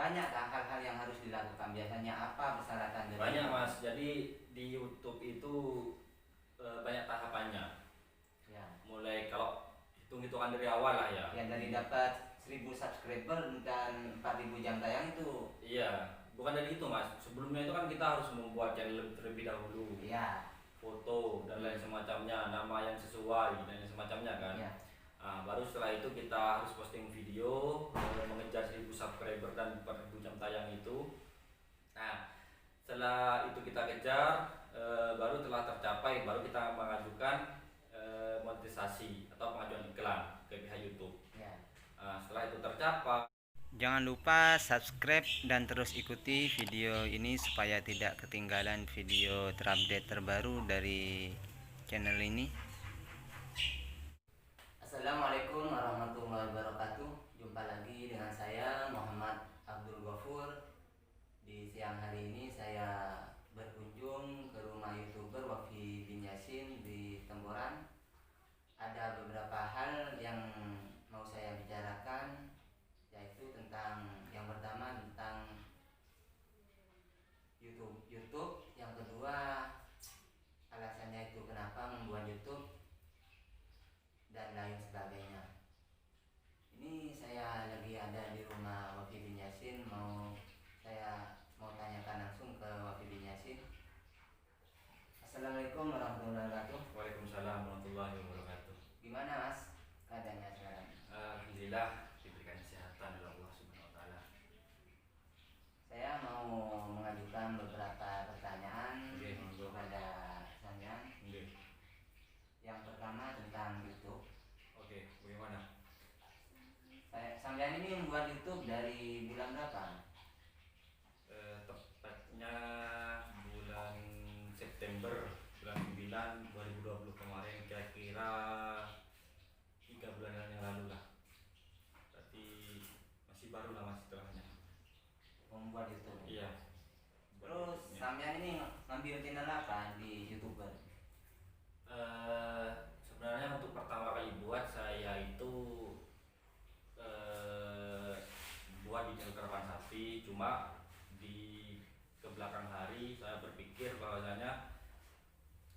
banyak hal-hal yang harus dilakukan. Biasanya apa persyaratan dari Banyak itu? mas, jadi di YouTube itu banyak tahapannya. Ya, Mulai kalau hitung-hitungan dari awal lah ya. ya dari dapat 1000 subscriber dan 4000 jam tayang itu. Iya, bukan dari itu mas. Sebelumnya itu kan kita harus membuat channel terlebih dahulu, Ya, foto dan lain semacamnya, nama yang sesuai dan lain semacamnya kan. ya. Baru setelah itu kita harus posting video mengejar 1000 subscriber dan 4000 jam tayang itu. Nah, setelah itu kita kejar, baru telah tercapai, baru kita mengajukan monetisasi atau pengajuan iklan ke pihak YouTube. Ya. Setelah itu tercapai, Jangan lupa subscribe dan terus ikuti video ini supaya tidak ketinggalan video terupdate terbaru dari channel ini. Assalamualaikum warahmatullahi wabarakatuh. Jumpa lagi dengan saya Muhammad Abdul Ghafur. Di siang hari ini saya berkunjung ke rumah YouTuber Wafi bin Yasin di Temboran. Ada beberapa hal yang mau saya bicarakan, yaitu tentang yang pertama tentang YouTube, yang kedua alasannya itu kenapa membuat YouTube dan lain sebagainya. Ini saya lagi ada di rumah Wafi bin Yasin, saya mau tanyakan langsung ke Wafi bin Yasin. Assalamualaikum warahmatullahi wabarakatuh. Waalaikumsalam warahmatullahi wabarakatuh. Gimana Mas keadaannya sekarang? Alhamdulillah diberikan kesehatan oleh Allah Subhanahu wa taala. Saya mau mengajukan beberapa pertanyaan Oke, monggo. kepada sampean. Oke. Yang pertama tentang YouTube. Oke, bagaimana? Sampean ini membuat YouTube dari bulan berapa? Tepatnya bulan September bulan 9 2020 kemarin, kira-kira 3 bulan yang lalu lah. Berarti masih baru lah mas setelahnya. Membuat YouTube. Iya. Terus sampean ini ngambil channel apa di YouTuber? Sebenarnya untuk pertama kali buat saya itu buat di channel Karawan Sapi, cuma di ke belakang hari saya berpikir bahwasanya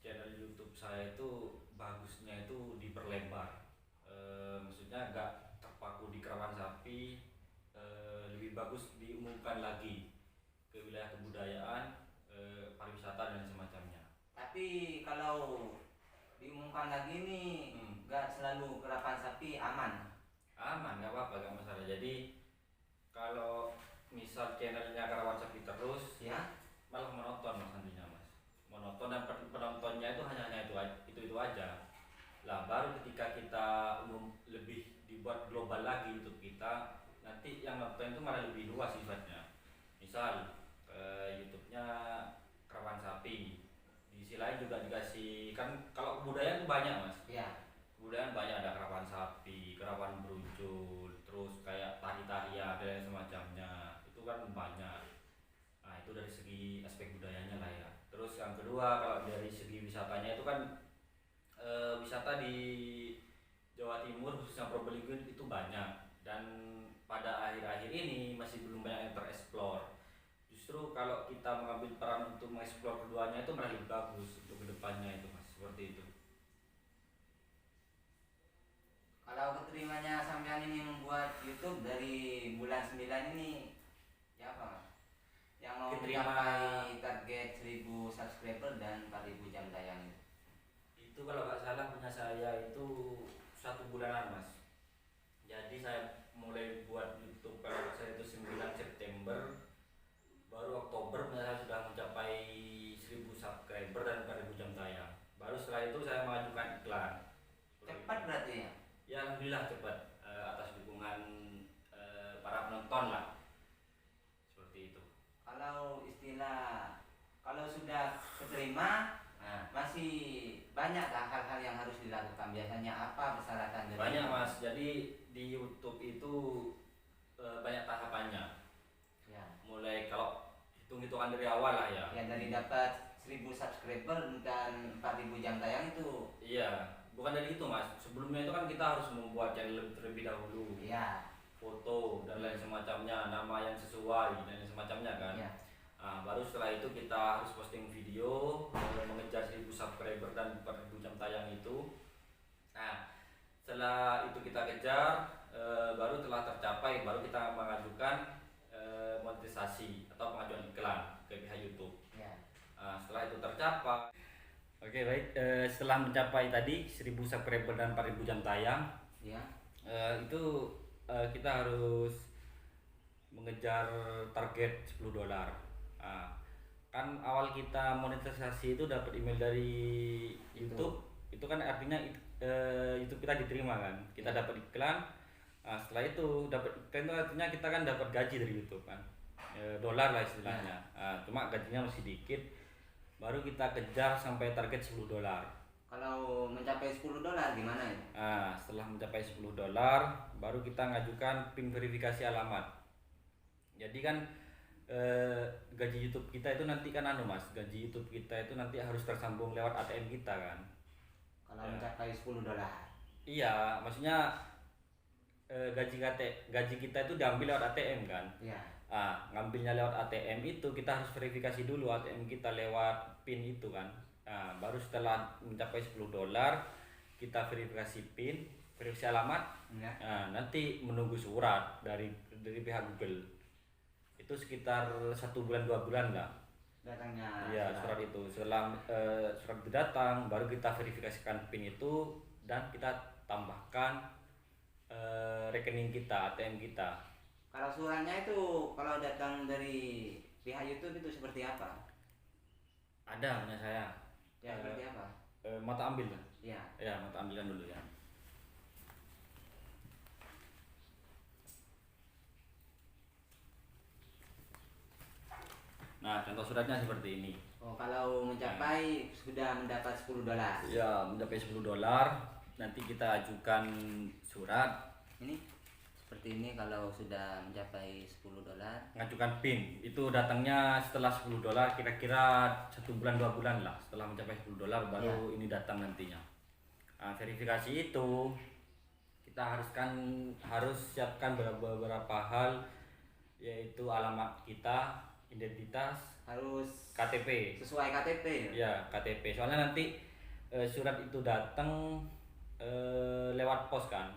channel YouTube saya itu bagusnya itu diperlebar. Maksudnya nggak terpaku di Karawan Sapi, lebih bagus diumumkan lagi ke wilayah kebudayaan, pariwisata dan semacamnya. Tapi kalau diumumkan lagi nih, nggak selalu kerapan sapi aman. Aman, nggak apa-apa, nggak masalah. Jadi kalau misal channelnya Karawan Sapi terus, Ya, malah menonton mas nantinya mas, menonton dan penontonnya itu hanya itu aja lah. Baru ketika kita lebih dibuat global lagi YouTube kita, nanti yang nonton itu malah lebih luas sifatnya. Misal YouTube-nya Karawan Sapi, di sisi lain juga dikasih kan, kalau kebudayaan itu banyak mas. ya. Kebudayaan banyak, ada Karawan Sapi, Karawan Beruncul, terus kayak tari-tarian dan semacamnya, itu kan banyak. Nah itu dari segi aspek budayanya lah ya. Terus yang kedua, kalau dari segi wisatanya itu kan wisata di Jawa Timur khususnya Probolinggo itu banyak, dan pada akhir-akhir ini masih belum banyak yang tereksplor. Justru kalau kita mengambil peran untuk mengeksplor keduanya itu malah lebih bagus untuk kedepannya itu mas, seperti itu. Kalau keterimanya sampean ini membuat YouTube dari bulan 9 ini, ya apa Mas? Yang mau Keterima mencapai target 1000 subscriber dan 4000 jam tayang itu. itu kalau nggak salah punya saya itu 1 bulanan mas. Jadi saya mulai buat YouTube kalau saya itu 9 September, baru Oktober saya sudah mencapai 1000 subscriber dan 4000 jam tayang. Baru setelah itu saya mengajukan iklan. Cepat berarti ya. Ya alhamdulillah cepat, atas dukungan para penonton lah, seperti itu. Kalau sudah keterima, Nah, masih banyak hal-hal yang harus dilakukan. Biasanya apa persyaratan dari banyak itu? mas, jadi di YouTube itu banyak tahapannya. Ya. Mulai kalau hitung-hitungan dari awal lah ya. Ya dari dapat 1000 subscriber dan 4000 jam tayang itu. Iya, bukan dari itu mas. Sebelumnya itu kan kita harus membuat channel terlebih dahulu, Ya, foto dan lain semacamnya, nama yang sesuai dan lain semacamnya kan. Ya. Baru setelah itu kita harus posting video mengejar 1000 subscriber dan 4000 jam tayang itu. Nah, setelah itu kita kejar, baru telah tercapai, baru kita mengajukan monetisasi atau pengajuan iklan ke pihak YouTube. Ya. Setelah itu tercapai, oke baik, setelah mencapai tadi 1000 subscriber dan 4000 jam tayang, Ya. itu kita harus mengejar target $10. Kan awal kita monetisasi itu dapat email dari YouTube, itu kan artinya YouTube kita diterima kan, kita dapat iklan. Setelah itu dapat iklan itu artinya kita kan dapat gaji dari YouTube kan, dolar lah istilahnya. Cuma gajinya masih dikit, baru kita kejar sampai target $10. Kalau mencapai $10 gimana ya? Setelah mencapai $10 baru kita ngajukan PIN verifikasi alamat. Jadi kan gaji YouTube kita itu nanti kan mas, gaji YouTube kita itu nanti harus tersambung lewat ATM kita kan. Kalau mencapai $10. Iya, maksudnya gaji kita itu diambil lewat ATM kan. Iya. Ngambilnya lewat ATM itu kita harus verifikasi dulu ATM kita lewat PIN itu kan. Baru setelah mencapai $10 kita verifikasi PIN, verifikasi alamat. Ya. Nanti menunggu surat dari pihak Google. Itu sekitar 1 bulan 2 bulan lah Datangnya. iya surat itu. Setelah surat itu datang, baru kita verifikasikan PIN itu dan kita tambahkan rekening kita, ATM kita. Kalau suratnya itu kalau datang dari pihak YouTube itu seperti apa? Ada punya saya. Ya seperti apa? Mata ambil kan? Iya. Ya, mata ambilan dulu ya. Nah, contoh suratnya seperti ini. Kalau mencapai sudah mendapat $10. Ya, mencapai $10, nanti kita ajukan surat. Ini seperti ini kalau sudah mencapai $10. Ngajukan PIN. Itu datangnya setelah $10, kira-kira 1 bulan 2 bulan lah. Setelah mencapai $10 baru ini datang nantinya. Verifikasi itu kita harus siapkan beberapa hal, yaitu alamat kita, identitas, Harus KTP. sesuai KTP. Ya, KTP. Soalnya nanti surat itu datang lewat pos kan.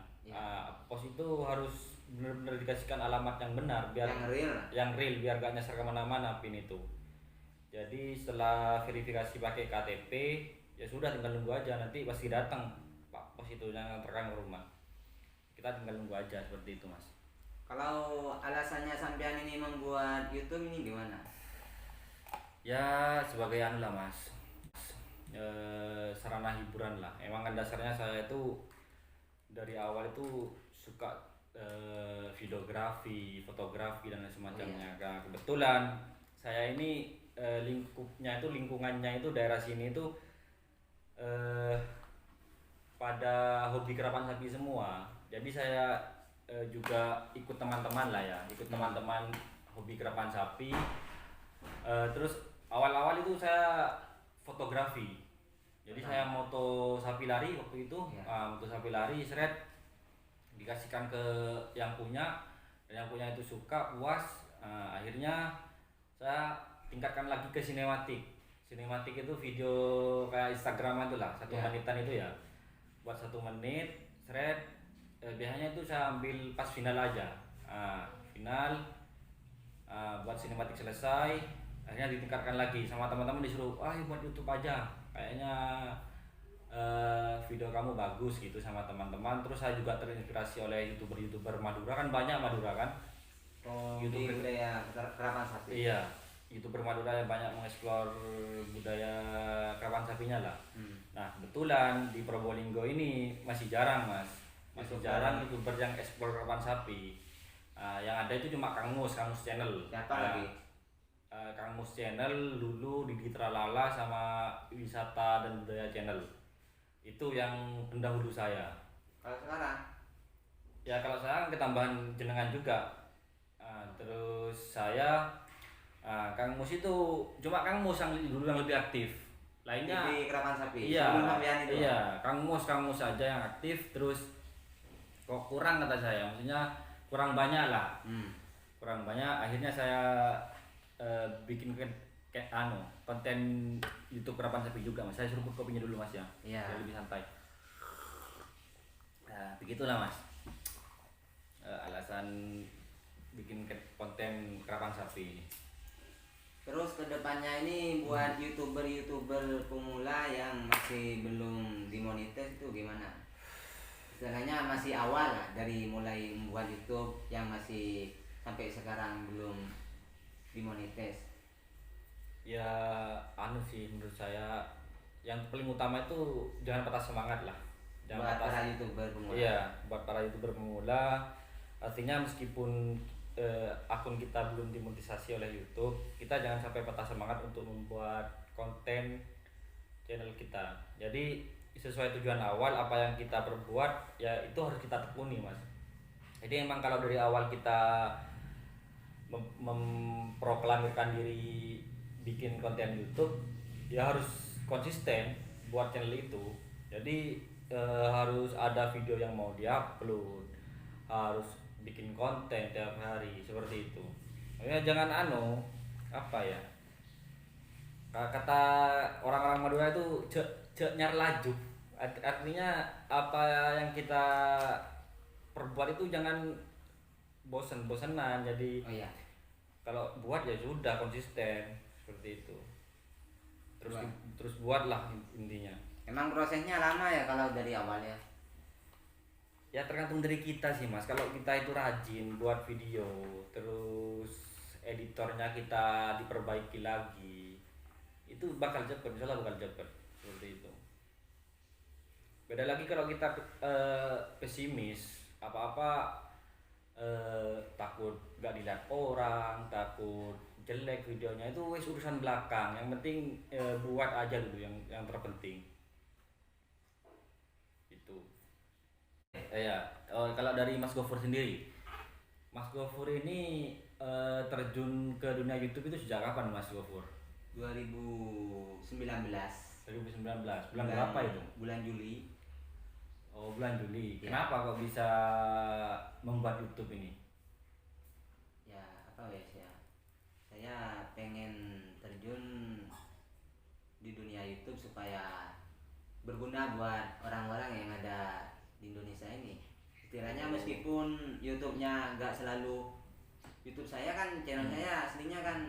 Pos itu harus benar-benar dikasihkan alamat yang benar biar Yang real. biar gak nyasar kemana-mana PIN itu. Jadi setelah verifikasi pakai KTP, ya sudah tinggal nunggu aja, nanti pasti datang Pak pos itu yang terkait ke rumah. Kita tinggal nunggu aja seperti itu mas. Kalau alasannya sampean ini membuat YouTube ini gimana? Ya sebagai anu lah mas, sarana hiburan lah. Emang kan dasarnya saya itu dari awal itu suka videografi, fotografi dan lain semacamnya. Nah, kebetulan saya ini lingkungannya itu daerah sini itu pada hobi kerapan sapi semua. Jadi saya juga ikut teman-teman lah ya, ikut teman-teman hobi kerapan sapi. Terus awal-awal itu saya fotografi. Jadi saya moto sapi lari waktu itu, moto sapi lari, seret dikasihkan ke yang punya, dan yang punya itu suka, puas. Akhirnya saya tingkatkan lagi ke sinematik. Sinematik itu video kayak Instagram itu lah, 1 menitan itu ya. Buat 1 menit, seret. Biasanya itu saya ambil pas final aja. Final, buat sinematik selesai. Akhirnya ditingkatkan lagi sama teman-teman, disuruh buat YouTube aja, kayaknya video kamu bagus gitu sama teman-teman. Terus saya juga terinspirasi oleh youtuber Madura, kan banyak Madura kan, YouTuber budaya kerapan sapi. Iya, youtuber Madura yang banyak mengeksplor budaya kerapan sapinya lah. Nah kebetulan di Probolinggo ini masih jarang mas, jarang youtuber yang eksplor kerapan sapi. Yang ada itu cuma Kang Mus channel. Siapa lagi? Kang Mus channel, Lulu, Didi Tralala, sama Wisata dan Budaya channel. Itu yang pendahulu saya. Kalau sekarang? Ya kalau saya ketambahan jenengan juga. Terus saya Kang Mus itu cuma Kang Mus yang dulu yang lebih aktif. Lainnya di kerapan sapi. Iya, Kang Mus aja yang aktif. Terus kok kurang kata saya. Maksudnya kurang banyak lah. Hmm. Kurang banyak, akhirnya saya bikin konten YouTube Kerapan Sapi juga Mas. Saya seruput kopinya dulu Mas ya. Iya. Biar lebih santai. Nah, begitulah Mas. Alasan bikin konten Kerapan Sapi ini. Terus kedepannya ini buat youtuber pemula yang masih belum dimonetize itu gimana? Istilahnya masih awal lah, dari mulai membuat YouTube yang masih sampai sekarang belum dimonetize. Ya sih menurut saya yang paling utama itu jangan patah semangat lah. Buat para youtuber pemula. Iya, buat para youtuber pemula. Artinya meskipun akun kita belum dimonetisasi oleh YouTube, kita jangan sampai patah semangat untuk membuat konten channel kita. Jadi sesuai tujuan awal, apa yang kita perbuat ya itu harus kita tekuni Mas. Jadi emang kalau dari awal kita memproklamirkan diri bikin konten YouTube, ya harus konsisten buat channel itu. Jadi harus ada video yang mau diupload, harus bikin konten tiap hari seperti itu. Ya jangan apa ya, kata orang-orang Madura itu nyar laju. Artinya apa yang kita perbuat itu jangan bosenan. Jadi kalau buat ya sudah konsisten seperti itu. Terus buatlah intinya. Emang prosesnya lama ya kalau dari awal ya? Ya tergantung dari kita sih Mas. Kalau kita itu rajin buat video, terus editornya kita diperbaiki lagi, itu bakal cepet, misalnya bakal cepet seperti itu. Beda lagi kalau kita pesimis, apa-apa takut gak dilihat orang, takut jelek videonya, itu wes urusan belakang. Yang penting buat aja dulu yang terpenting. Kalau dari Mas Gofur sendiri, Mas Gofur ini terjun ke dunia YouTube itu sejak kapan Mas Gofur? 2019. Bulan berapa itu? Bulan Juli. Oh, bulan Juli. Ya. Kenapa kok bisa membuat YouTube ini? Ya apa ya, saya pengen terjun di dunia YouTube supaya berguna buat orang-orang yang ada di Indonesia ini. Istilahnya meskipun YouTube-nya nggak selalu, YouTube saya kan channel saya aslinya kan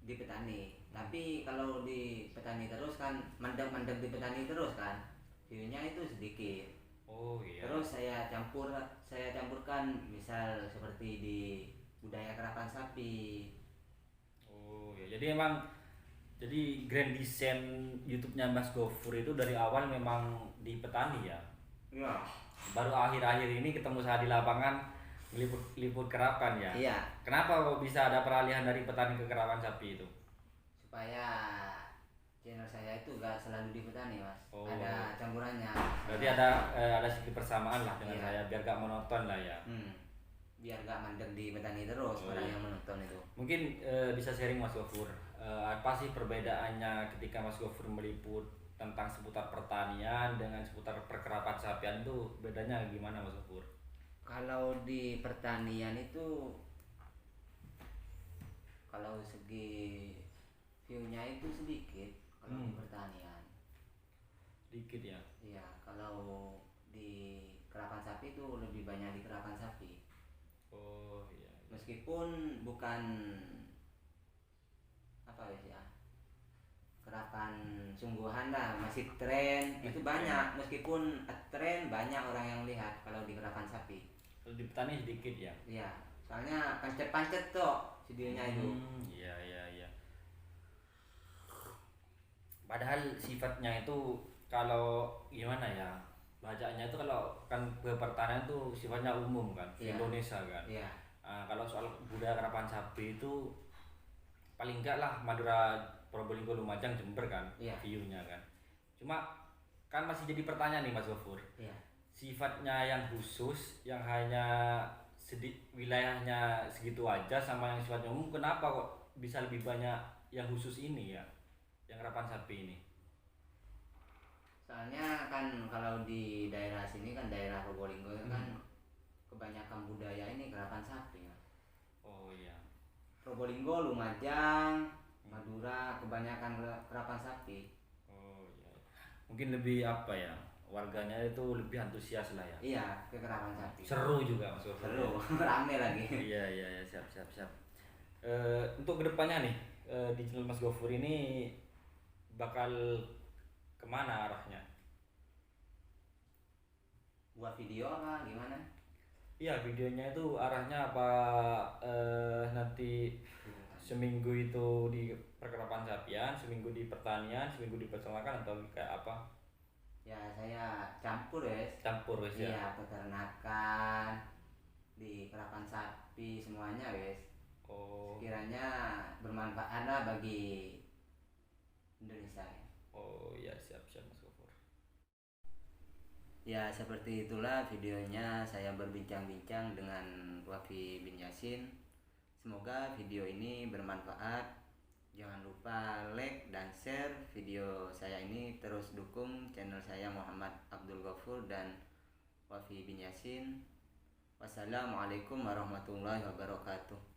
di petani, tapi kalau di petani terus kan mandek di petani terus kan view-nya itu sedikit. Oh iya. Terus saya campurkan misal seperti di budaya Kerapan Sapi. Oh iya. Jadi grand design YouTube-nya Mas Gofur itu dari awal memang di petani ya. Iya. Baru akhir-akhir ini ketemu saya di lapangan meliput kerapan ya. Iya. Kenapa kok bisa ada peralihan dari petani ke kerapan sapi itu? Supaya channel saya itu gak selalu di petani Mas. Oh. Ada campurannya. Berarti ada sedikit persamaan lah dengan Iya. saya, biar gak monoton lah ya. Biar gak mandek di petani terus orang yang menonton itu. Mungkin bisa sharing Mas Gofur, apa sih perbedaannya ketika Mas Gofur meliput tentang seputar pertanian dengan seputar perkerapan sapian, itu bedanya gimana Mas Gofur? Kalau di pertanian itu, kalau segi view-nya itu sedikit kalau di pertanian. Sedikit ya? Iya, kalau di kerapan sapi itu lebih banyak di kerapan sapi. Oh iya. Meskipun bukan apa ya, kerapan sungguhan lah, masih tren itu banyak. Meskipun tren banyak orang yang lihat kalau di kerapan sapi. Kalau di petani sedikit ya? Iya, soalnya pancet-pancet tuh videonya itu. Iya. Padahal sifatnya itu kalau gimana ya, bacaannya itu kalau kan pertanian itu sifatnya umum kan, Iya. Indonesia kan. Iya. Kalau soal budaya kerapan sapi itu paling enggak lah Madura, Probolinggo, Lumajang, Jember kan, Iya. view-nya kan. Cuma kan masih jadi pertanyaan nih Mas Gofur. Iya. Sifatnya yang khusus, yang hanya wilayahnya segitu aja, sama yang sifatnya umum, kenapa kok bisa lebih banyak yang khusus ini ya, yang kerapan sapi ini? Soalnya kan kalau di daerah sini kan daerah Probolinggo kan kebanyakan budaya ini karapan sapi ya. Oh iya. Probolinggo, Lumajang, Madura kebanyakan karapan sapi. Oh iya. Mungkin lebih apa ya? Warganya itu lebih antusias lah ya. Iya, ke karapan sapi. Seru juga Mas Gofur. Seru, rame lagi. Iya iya iya, siap siap siap. Untuk kedepannya nih di channel Mas Gofur ini bakal kemana arahnya? Buat video apa gimana? Iya, videonya itu arahnya apa, nanti seminggu itu di perkerapan sapian, seminggu di pertanian, seminggu di peternakan atau kayak apa? Ya saya campur ya. Campur wes ya. Iya, peternakan di karapan sapi semuanya guys. Oh. Sekiranya bermanfaat lah bagi Indonesia. Oh ya, siap siap Mas Gofur. Ya seperti itulah videonya saya berbincang-bincang dengan Wafi bin Yasin. Semoga video ini bermanfaat. Jangan lupa like dan share video saya ini. Terus dukung channel saya Muhammad Abdul Ghafur dan Wafi bin Yasin. Wassalamualaikum warahmatullahi wabarakatuh.